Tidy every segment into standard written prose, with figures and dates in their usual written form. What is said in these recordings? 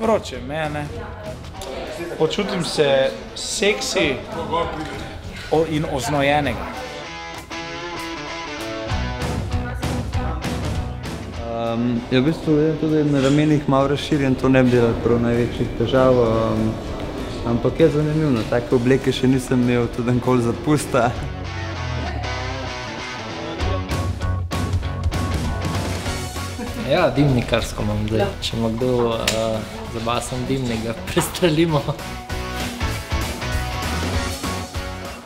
vroče, mene. Počutim se seksi in oznojenega. Ja, v bistvu je tudi na ramenih malo razširjen, to ne bi delal prav največjih težav, ampak je zanimivo, take obleke še nisem imel tudi nikoli zapusta. Ja, dimnikarsko imam zdaj. Če ima kdo zabasen dimnik, ga prestrelimo.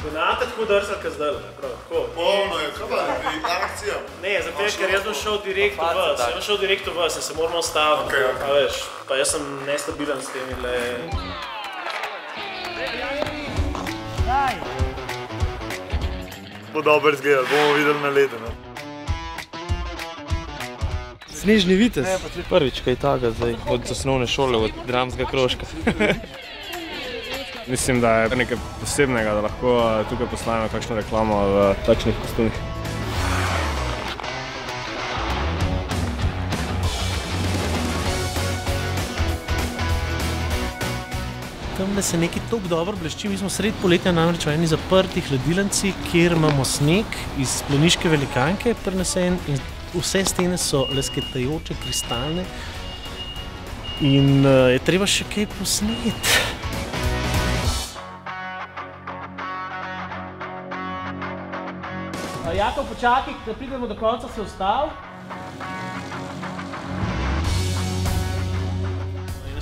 Donate tako drsal, kot zdaj, tako. Polno je, kaj akcija? Ne, zato ker jaz bom šel direkt v vas, jaz bom šel direkt v vas, se moramo staviti, pa veš, pa jaz sem nestabilen s temi le... Bo dobro izgledal, bomo videli na ledu, ne? Snežni vitez. Prvič kaj takega zdaj, od osnovne šole, od dramskega krožka. Mislim, da je nekaj posebnega, da lahko tukaj postavimo kakšno reklamo v takšnih kostumih. Tamle se nekaj toliko dobro blešči, mi smo sredi poletja namreč v eni zaprti hladilnici, kjer imamo sneg iz planiške velikanke prenesen in vse stene so lesketajoče, kristalne in je treba še kaj posneti. Jakov, počakaj, da pridemo do konca, se ustav.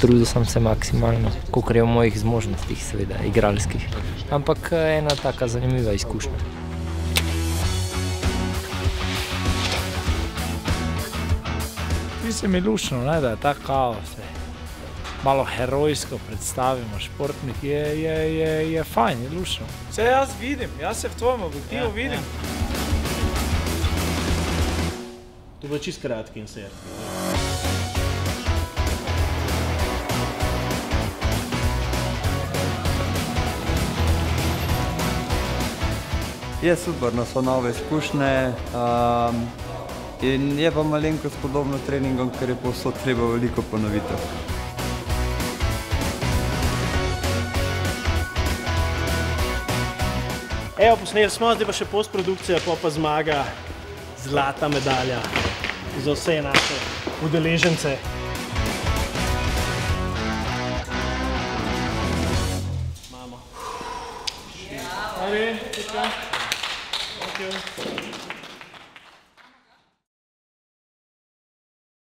Trudil sem se maksimalno, kolikor je v mojih zmožnostih, seveda, igralskih. Ampak ena taka zanimiva izkušnja. Zdi se mi luštno, da je ta kaos. Malo herojsko predstavimo, športnik je fajn, je luštno. Vse jaz vidim, jaz se v tvojem objektivu vidim. To bo čist kratki insert. Je super, no, so nove izkušnje in je pa malenkost podobno treningom, ker je povsod treba veliko ponovitev. Evo, posneli smo, zdaj pa še postprodukcija, pa zmaga zlata medalja za vse naše udeležence. Mamo. Hvala, čekaj. Thank you.